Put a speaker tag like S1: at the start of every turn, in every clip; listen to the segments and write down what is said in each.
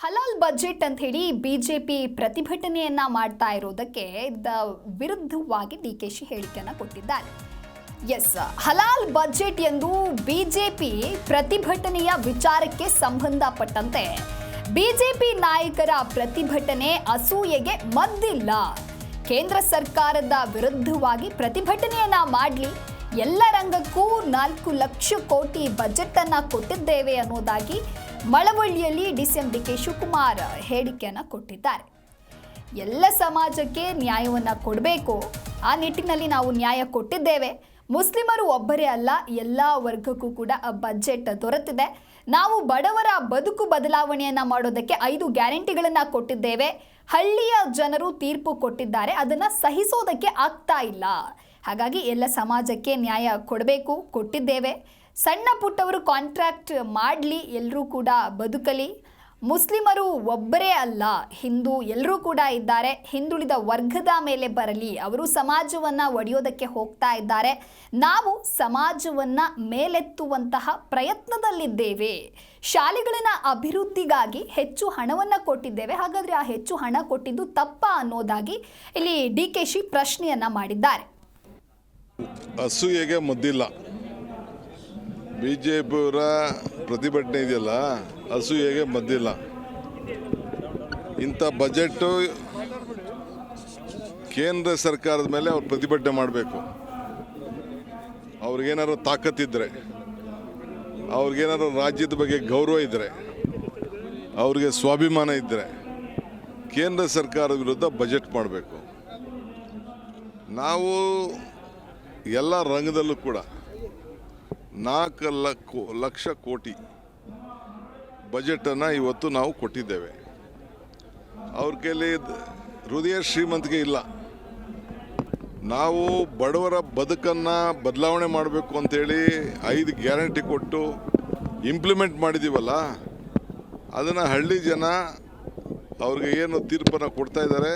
S1: ಹಲಾಲ್ budget ಅಂತ ಹೇಳಿ BJP ಪ್ರತಿಭಟನೆಯನ್ನ ಮಾಡ್ತಾ ಇರೋದಕ್ಕೆ ವಿರುದ್ಧವಾಗಿ ಡಿಕೆಶಿ ಹೇಳಿಕೆಯನ್ನ ಕೊಟ್ಟಿದ್ದಾರೆ. ಎಸ್, ಹಲಾಲ್ ಬಜೆಟ್ ಎಂದು ಬಿಜೆಪಿ ಪ್ರತಿಭಟನೆಯ ವಿಚಾರಕ್ಕೆ ಸಂಬಂಧಪಟ್ಟಂತೆ ಬಿಜೆಪಿ ನಾಯಕರ ಪ್ರತಿಭಟನೆ ಅಸೂಯೆಗೆ ಮದ್ದಿಲ್ಲ. ಕೇಂದ್ರ ಸರ್ಕಾರದ ವಿರುದ್ಧವಾಗಿ ಪ್ರತಿಭಟನೆಯನ್ನ ಮಾಡಲಿ, ಎಲ್ಲ ರಂಗಕ್ಕೂ 4 ಲಕ್ಷ ಕೋಟಿ ಬಜೆಟ್ ಅನ್ನ ಕೊಟ್ಟಿದ್ದೇವೆ ಅನ್ನೋದಾಗಿ ಮಳವಳ್ಳಿಯಲ್ಲಿ ಡಿಸಿಎಂ ಡಿ ಕೆ ಶಿವಕುಮಾರ್ ಹೇಳಿಕೆಯನ್ನು ಕೊಟ್ಟಿದ್ದಾರೆ. ಎಲ್ಲ ಸಮಾಜಕ್ಕೆ ನ್ಯಾಯವನ್ನು ಕೊಡಬೇಕು, ಆ ನಿಟ್ಟಿನಲ್ಲಿ ನಾವು ನ್ಯಾಯ ಕೊಟ್ಟಿದ್ದೇವೆ. ಮುಸ್ಲಿಮರು ಒಬ್ಬರೇ ಅಲ್ಲ, ಎಲ್ಲ ವರ್ಗಕ್ಕೂ ಕೂಡ ಬಜೆಟ್ ದೊರೆತಿದೆ. ನಾವು ಬಡವರ ಬದುಕು ಬದಲಾವಣೆಯನ್ನು ಮಾಡೋದಕ್ಕೆ 5 ಗ್ಯಾರಂಟಿಗಳನ್ನು ಕೊಟ್ಟಿದ್ದೇವೆ. ಹಳ್ಳಿಯ ಜನರು ತೀರ್ಪು ಕೊಟ್ಟಿದ್ದಾರೆ, ಅದನ್ನು ಸಹಿಸೋದಕ್ಕೆ ಆಗ್ತಾ ಇಲ್ಲ. ಹಾಗಾಗಿ ಎಲ್ಲ ಸಮಾಜಕ್ಕೆ ನ್ಯಾಯ ಕೊಡಬೇಕು, ಕೊಟ್ಟಿದ್ದೇವೆ. ಸಣ್ಣ ಪುಟ್ಟವರು ಕಾಂಟ್ರಾಕ್ಟ್ ಮಾಡಲಿ, ಎಲ್ಲರೂ ಕೂಡ ಬದುಕಲಿ. ಮುಸ್ಲಿಮರು ಒಬ್ಬರೇ ಅಲ್ಲ, ಹಿಂದೂ ಎಲ್ಲರೂ ಕೂಡ ಇದ್ದಾರೆ. ಹಿಂದುಳಿದ ವರ್ಗದ ಮೇಲೆ ಬರಲಿ, ಅವರು ಸಮಾಜವನ್ನು ಒಡೆಯೋದಕ್ಕೆ ಹೋಗ್ತಾ ಇದ್ದಾರೆ. ನಾವು ಸಮಾಜವನ್ನು ಮೇಲೆತ್ತುವಂತಹ ಪ್ರಯತ್ನದಲ್ಲಿದ್ದೇವೆ. ಶಾಲೆಗಳನ್ನು ಅಭಿವೃದ್ಧಿಗಾಗಿ ಹೆಚ್ಚು ಹಣವನ್ನು ಕೊಟ್ಟಿದ್ದೇವೆ. ಹಾಗಾದರೆ ಆ ಹೆಚ್ಚು ಹಣ ಕೊಟ್ಟಿದ್ದು ತಪ್ಪಾ ಅನ್ನೋದಾಗಿ ಇಲ್ಲಿ ಡಿಕೆಶಿ ಪ್ರಶ್ನೆಯನ್ನ ಮಾಡಿದ್ದಾರೆ.
S2: ಅಸೂಯೆಗೆ ಮದ್ದಿಲ್ಲ. ಬಿಜೆಪಿಯವರ ಪ್ರತಿಭಟನೆ ಇದೆಯಲ್ಲ, ಅಸೂಯೆಗೆ ಮದ್ದಿಲ್ಲ. ಇಂಥ ಬಜೆಟ್ಟು ಕೇಂದ್ರ ಸರ್ಕಾರದ ಮೇಲೆ ಅವ್ರು ಪ್ರತಿಭಟನೆ ಮಾಡಬೇಕು. ಅವ್ರಿಗೇನಾದ್ರು ತಾಕತ್ತಿದ್ರೆ, ಅವ್ರಿಗೇನಾದ್ರು ರಾಜ್ಯದ ಬಗ್ಗೆ ಗೌರವ ಇದ್ದರೆ, ಅವ್ರಿಗೆ ಸ್ವಾಭಿಮಾನ ಇದ್ದರೆ ಕೇಂದ್ರ ಸರ್ಕಾರದ ವಿರುದ್ಧ ಬಜೆಟ್ ಮಾಡಬೇಕು. ನಾವು ಎಲ್ಲ ರಂಗದಲ್ಲೂ ಕೂಡ 4 ಲಕ್ಷ ಕೋಟಿ ಬಜೆಟನ್ನು ಇವತ್ತು ನಾವು ಕೊಟ್ಟಿದ್ದೇವೆ. ಅವ್ರ ಕೈಲಿ ಹೃದಯ ಶ್ರೀಮಂತಿಕೆ ಇಲ್ಲ. ನಾವು ಬಡವರ ಬದುಕನ್ನು ಬದಲಾವಣೆ ಮಾಡಬೇಕು ಅಂತೇಳಿ 5 ಗ್ಯಾರಂಟಿ ಕೊಟ್ಟು ಇಂಪ್ಲಿಮೆಂಟ್ ಮಾಡಿದ್ದೀವಲ್ಲ, ಅದನ್ನು ಹಳ್ಳಿ ಜನ ಅವ್ರಿಗೆ ಏನು ತೀರ್ಪನ್ನು ಕೊಡ್ತಾ ಇದ್ದಾರೆ,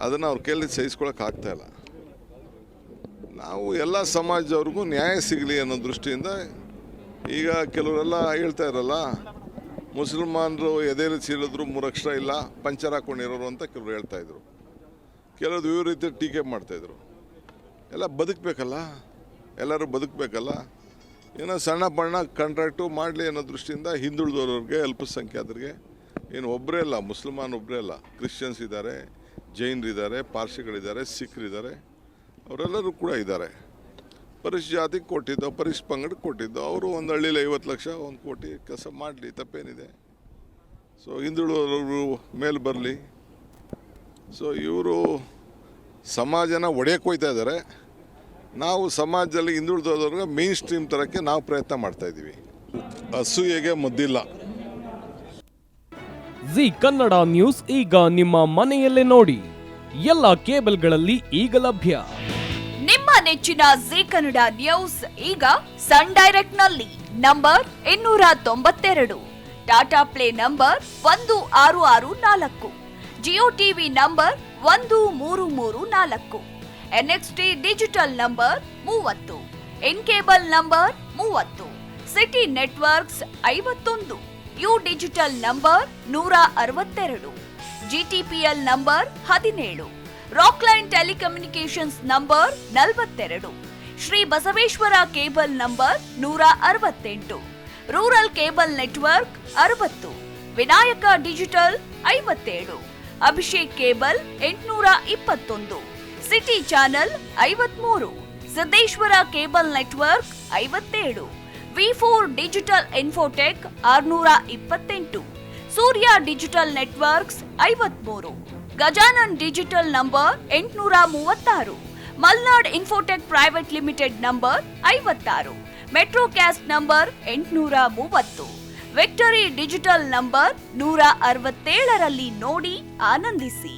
S2: ಅದನ್ನು ಅವ್ರ ಕೈಲಿ ಸಹಿಸ್ಕೊಳ್ಳೋಕ್ಕಾಗ್ತಾಯಿಲ್ಲ. ನಾವು ಎಲ್ಲ ಸಮಾಜದವ್ರಿಗೂ ನ್ಯಾಯ ಸಿಗಲಿ ಅನ್ನೋ ದೃಷ್ಟಿಯಿಂದ ಈಗ ಕೆಲವರೆಲ್ಲ ಹೇಳ್ತಾ ಇರಲ್ಲ, ಮುಸಲ್ಮಾನರು ಎದೆಯಲ್ಲಿ ಸೀಳಿದ್ರು 3 ಅಕ್ಷರ ಇಲ್ಲ, ಪಂಚರ್ ಹಾಕೊಂಡಿರೋರು ಅಂತ ಕೆಲವರು ಹೇಳ್ತಾಯಿದ್ರು. ಕೆಲವರು ಇವ್ರ ರೀತಿ ಟೀಕೆ ಮಾಡ್ತಾಯಿದ್ರು. ಎಲ್ಲ ಬದುಕಬೇಕಲ್ಲ, ಎಲ್ಲರೂ ಬದುಕಬೇಕಲ್ಲ. ಏನೋ ಸಣ್ಣ ಪಣ್ಣ ಕಾಂಟ್ರಾಕ್ಟು ಮಾಡಲಿ ಅನ್ನೋ ದೃಷ್ಟಿಯಿಂದ ಹಿಂದುಳಿದವ್ರಿಗೆ, ಅಲ್ಪಸಂಖ್ಯಾತರಿಗೆ, ಏನು ಒಬ್ಬರೇ ಅಲ್ಲ, ಮುಸಲ್ಮಾನ್ ಒಬ್ಬರೇ ಅಲ್ಲ, ಕ್ರಿಶ್ಚಿಯನ್ಸ್ ಇದ್ದಾರೆ, ಜೈನರಿದ್ದಾರೆ, ಪಾರ್ಸಿಗಳಿದ್ದಾರೆ, ಸಿಖ್ರಿದ್ದಾರೆ, ಅವರೆಲ್ಲರೂ ಕೂಡ ಇದ್ದಾರೆ. ಪರಿಶಿಷ್ಟ ಜಾತಿಗೆ ಕೊಟ್ಟಿದ್ದು, ಪರಿಶಿಷ್ಟ ಪಂಗಡಕ್ಕೆ ಕೊಟ್ಟಿದ್ದು, ಅವರು ಒಂದು ಹಳ್ಳಿಲಿ 50 ಲಕ್ಷ, 1 ಕೋಟಿ ಕೆಲಸ ಮಾಡಲಿ, ತಪ್ಪೇನಿದೆ. ಸೊ ಹಿಂದುಳಿದವರು ಮೇಲೆ ಬರಲಿ. ಸೊ ಇವರು ಸಮಾಜನ ಒಡೆಯಕ್ಕೆ ಹೋಗ್ತಾ ಇದ್ದಾರೆ. ನಾವು ಸಮಾಜದಲ್ಲಿ ಹಿಂದುಳಿದವ್ರಿಗೆ ಮೇನ್ ಸ್ಟ್ರೀಮ್ ತರಕ್ಕೆ ನಾವು ಪ್ರಯತ್ನ ಮಾಡ್ತಾಯಿದ್ದೀವಿ. ಅಸೂಯೆಗೆ ಮದ್ದಿಲ್ಲ.
S3: ಜಿ ಕನ್ನಡ ನ್ಯೂಸ್ ಈಗ ನಿಮ್ಮ ಮನೆಯಲ್ಲೇ ನೋಡಿ. ಎಲ್ಲ ಕೇಬಲ್ಗಳಲ್ಲಿ ಈಗ ಲಭ್ಯ.
S4: ನಿಮ್ಮ ನೆಚ್ಚಿನ ಜಿ ಕನ್ನಡ ನ್ಯೂಸ್ ಈಗ ಸನ್ ಡೈರೆಕ್ಟ್ ನಲ್ಲಿ number 292, Tata play number 1664, Jio TV number 1334, NXT digital number 30, in cable number 30, city networks 51, U digital number 162, GTPL number 17, Rockline telecommunications number 42, Shri Basaveshwara cable number 168, rural cable network 60, Vinayaka digital 57, Abhishek cable 821, city channel 53, Siddeshwara cable network 57, ವಿ4 digital infotech 628, Surya digital networks 53, Gajanan digital number 836, Malnad infotech private limited number 56, metrocast number 830, victory digital number 167ರಲ್ಲಿ ನೋಡಿ ಆನಂದಿಸಿ.